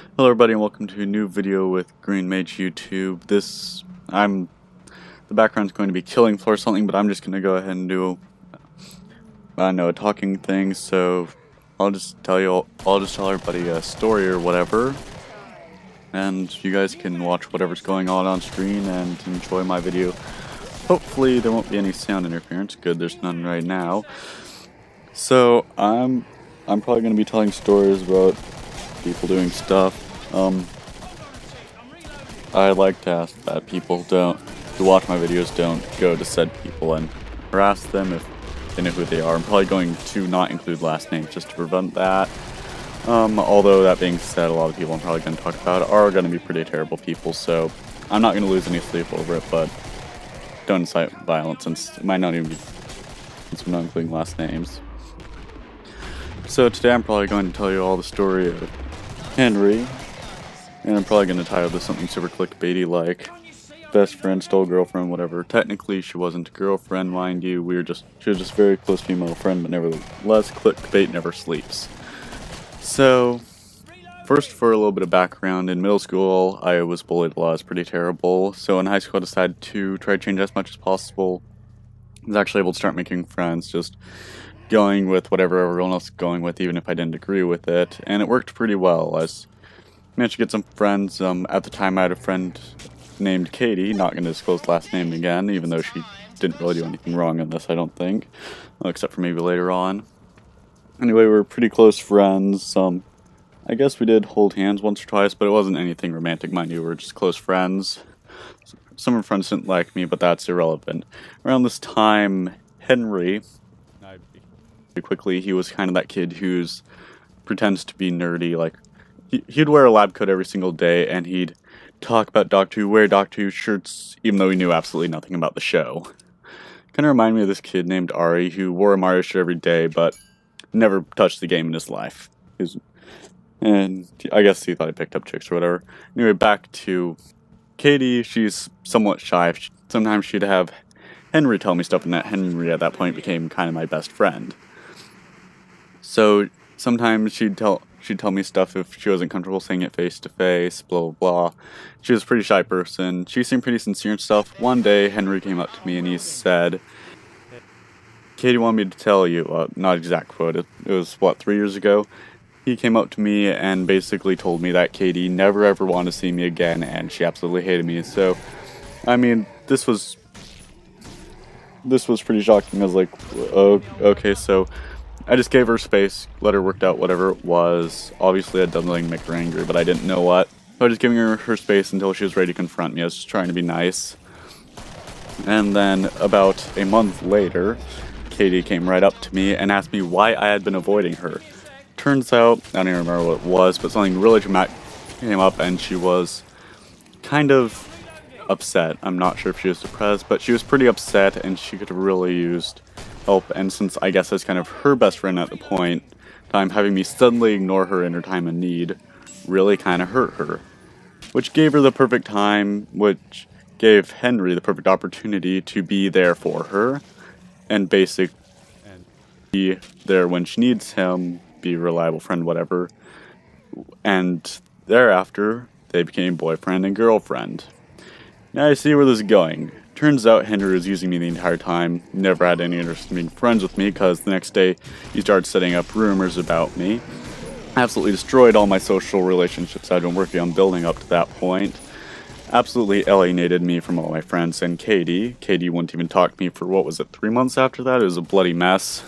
Hello everybody and welcome to a new video with Green Mage YouTube. The background's going to be killing floor something, but I'm just going to go ahead and do, a talking thing, so I'll just tell everybody a story or whatever, and you guys can watch whatever's going on screen and enjoy my video. Hopefully there won't be any sound interference. Good, there's none right now. So I'm probably going to be telling stories about people doing stuff. I like to ask that people who watch my videos don't go to said people and harass them if they know who they are. I'm probably going to not include last names just to prevent that. Although that being said, a lot of people I'm probably going to talk about are going to be pretty terrible people, so I'm not going to lose any sleep over it, but don't incite violence since it might not even be, since we're not including last names. So today I'm probably going to tell you all the story of Henry, and I'm probably going to title this something super clickbaity like best friend stole girlfriend, whatever. Technically she wasn't a girlfriend, mind you, she was just a very close female friend, but nevertheless, clickbait never sleeps. So, first for a little bit of background, in middle school I was bullied a lot. It's pretty terrible, so in high school I decided to try to change as much as possible. I was actually able to start making friends, just going with whatever everyone else is going with, even if I didn't agree with it, and it worked pretty well. I managed to get some friends. At the time I had a friend named Katie, not going to disclose last name again, even though she didn't really do anything wrong in this, I don't think, except for maybe later on. Anyway, we were pretty close friends. I guess we did hold hands once or twice, but it wasn't anything romantic, mind you. We were just close friends. Some of my friends didn't like me, but that's irrelevant. Around this time, Henry, quickly, he was kind of that kid who's pretends to be nerdy. Like he'd wear a lab coat every single day, and he'd talk about Doctor Who, wear Doctor Who shirts, even though he knew absolutely nothing about the show. Kind of remind me of this kid named Ari who wore a Mario shirt every day, but never touched the game in his life. And I guess he thought he picked up chicks or whatever. Anyway, back to Katie. She's somewhat shy. Sometimes she'd have Henry tell me stuff, and that Henry at that point became kind of my best friend. So sometimes she'd tell me stuff if she wasn't comfortable saying it face to face, blah blah blah. She was a pretty shy person. She seemed pretty sincere and stuff. One day Henry came up to me and he said, "Katie wanted me to tell you," not exact quote, it was what, 3 years ago? He came up to me and basically told me that Katie never ever wanted to see me again and she absolutely hated me. So, I mean, this was pretty shocking. I was like, oh, okay, so I just gave her space, let her work out whatever it was. Obviously I'd done something to make her angry, but I didn't know what. So I was just giving her space until she was ready to confront me. I was just trying to be nice. And then about a month later, Katie came right up to me and asked me why I had been avoiding her. Turns out, I don't even remember what it was, but something really dramatic came up and she was kind of upset. I'm not sure if she was depressed, but she was pretty upset and she could have really used help. And since I guess I was kind of her best friend at the point, having me suddenly ignore her in her time of need really kind of hurt her. Which gave her the perfect time, which gave Henry the perfect opportunity to be there for her and basically be there when she needs him, be a reliable friend, whatever. And thereafter, they became boyfriend and girlfriend. Now I see where this is going. Turns out Henry was using me the entire time, never had any interest in being friends with me, because the next day he started setting up rumors about me. Absolutely destroyed all my social relationships I'd been working on building up to that point. Absolutely alienated me from all my friends and Katie. Katie wouldn't even talk to me for, 3 months after that? It was a bloody mess.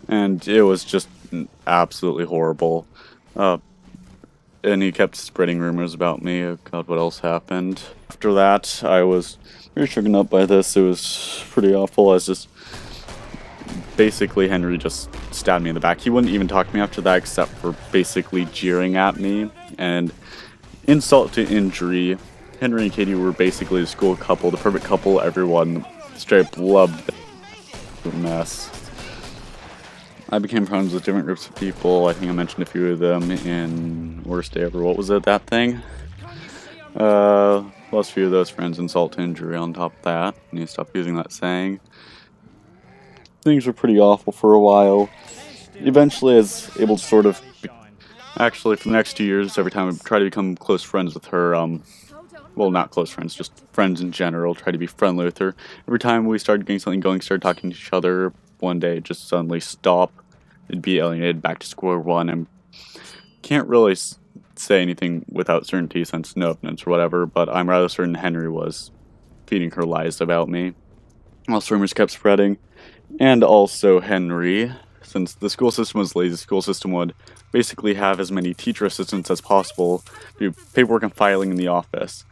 And it was just absolutely horrible. And he kept spreading rumors about me. Oh God, what else happened? After that, I was very shaken up by this. It was pretty awful. I was just... Basically, Henry just stabbed me in the back. He wouldn't even talk to me after that, except for basically jeering at me. And insult to injury, Henry and Katie were basically the school couple, the perfect couple everyone straight up loved. A mess. I became friends with different groups of people. I think I mentioned a few of them in Worst Day Ever. What was it, that thing? Lost a few of those friends, insult to injury on top of that. I need to stop using that saying. Things were pretty awful for a while. Eventually I was able to sort of Actually, for the next 2 years, every time I try to become close friends with her, well, not close friends, just friends in general, try to be friendly with her. Every time we started getting something going, started talking to each other, one day it just suddenly stop. It'd be alienated back to square one, and can't really say anything without certainty since no evidence or whatever, but I'm rather certain Henry was feeding her lies about me. Also, rumors kept spreading, and also Henry, since the school system was lazy, the school system would basically have as many teacher assistants as possible do paperwork and filing in the office.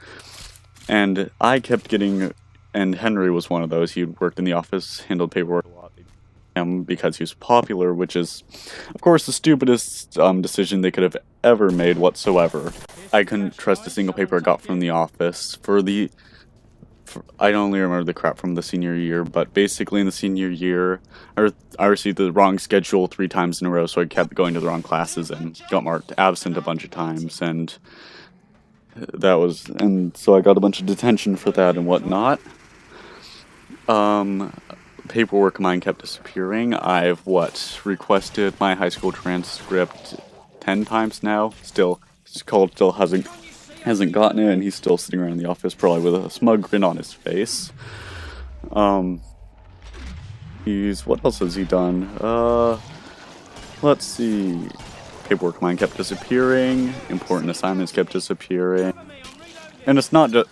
And I kept getting, and Henry was one of those. He worked in the office, handled paperwork a lot, because he was popular, which is, of course, the stupidest decision they could have ever made whatsoever. I couldn't trust a single paper I got from the office. I don't only remember the crap from the senior year, but basically in the senior year, I received the wrong schedule 3 times in a row, so I kept going to the wrong classes and got marked absent a bunch of times, and so I got a bunch of detention for that and whatnot. Paperwork of mine kept disappearing. I've, requested my high school transcript 10 times now. Still hasn't gotten it, and he's still sitting around the office, probably with a smug grin on his face. What else has he done? Let's see. Paperwork of mine kept disappearing. Important assignments kept disappearing. And it's not just,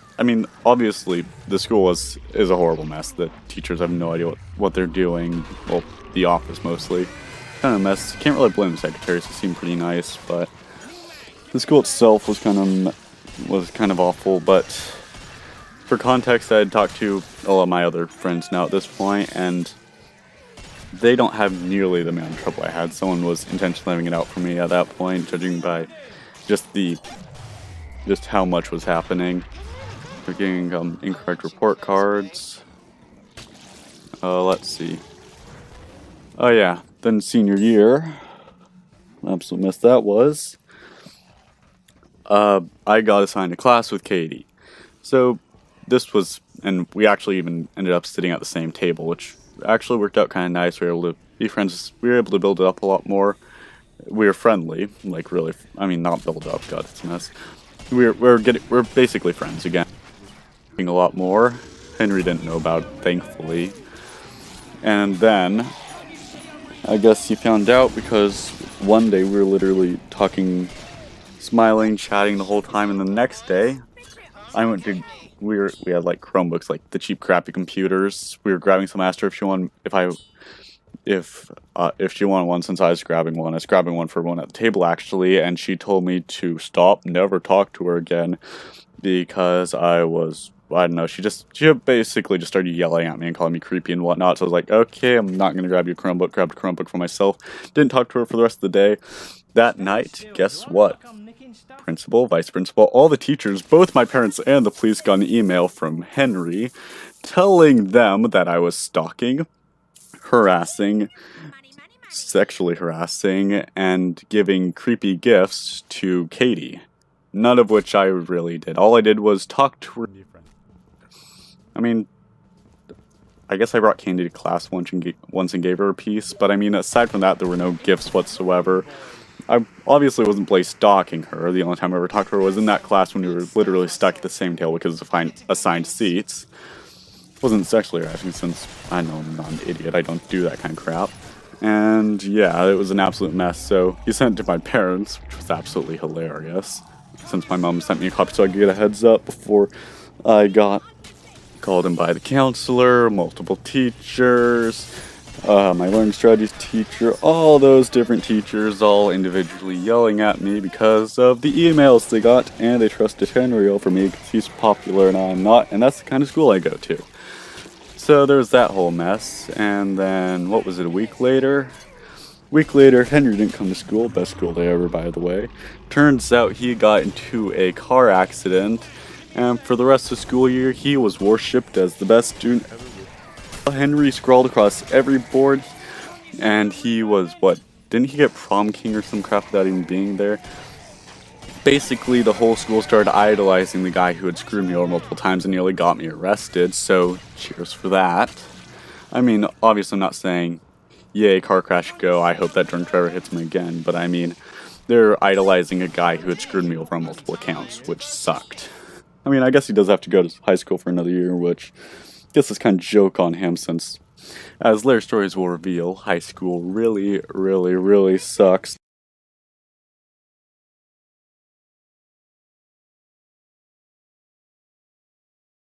obviously, the school is a horrible mess. The teachers have no idea what they're doing. Well, the office mostly. Kind of a mess. Can't really blame the secretaries, they seem pretty nice, but the school itself was kind of awful. But for context, I had talked to a lot of my other friends now at this point, and they don't have nearly the amount of trouble I had. Someone was intentionally having it out for me at that point, judging by just how much was happening. We're getting incorrect report cards. Let's see. Oh yeah, then senior year. Absolute mess that was. I got assigned a class with Katie. So this was, and we actually even ended up sitting at the same table, which actually worked out kind of nice. We were able to be friends. We were able to build it up a lot more. We were friendly, like really. Not build up. God, it's a mess. We're basically friends again. A lot more. Henry didn't know about it, thankfully. And then I guess he found out because one day we were literally talking, smiling, chatting the whole time, and the next day we had like Chromebooks, like the cheap crappy computers. We were grabbing some, asked her if she wanted one, since I was grabbing one. I was grabbing one for everyone at the table, actually, and she told me to stop, never talk to her again, because I don't know, she basically just started yelling at me and calling me creepy and whatnot, so I was like, okay, I'm not going to grab your Chromebook, grabbed a Chromebook for myself, didn't talk to her for the rest of the day. That night, guess what? Principal, vice principal, all the teachers, both my parents and the police got an email from Henry telling them that I was stalking, harassing, sexually harassing, and giving creepy gifts to Katie. None of which I really did. All I did was talk to her. I guess I brought candy to class once and gave her a piece, but aside from that, there were no gifts whatsoever. I obviously wasn't stalking her. The only time I ever talked to her was in that class when we were literally stuck at the same table because of assigned seats. Wasn't sexually harassing, since I know I'm not an idiot, I don't do that kind of crap. And yeah, it was an absolute mess, so he sent it to my parents, which was absolutely hilarious, since my mom sent me a copy so I could get a heads up before I got called in by the counselor, multiple teachers, my learning strategies teacher, all those different teachers all individually yelling at me because of the emails they got, and they trusted Henry over me because he's popular and I'm not, and that's the kind of school I go to. So there was that whole mess, and then, what was it, a week later, Henry didn't come to school. Best school day ever, by the way. Turns out he got into a car accident, and for the rest of the school year, he was worshipped as the best student ever. Henry scrawled across every board, and he was, didn't he get prom king or some crap without even being there? Basically, the whole school started idolizing the guy who had screwed me over multiple times and nearly got me arrested, so cheers for that. Obviously I'm not saying, yay, car crash, go, I hope that drunk driver hits him again, but they're idolizing a guy who had screwed me over on multiple accounts, which sucked. I mean, I guess he does have to go to high school for another year, which I guess is kind of joke on him since, as later stories will reveal, high school really, really, really sucks.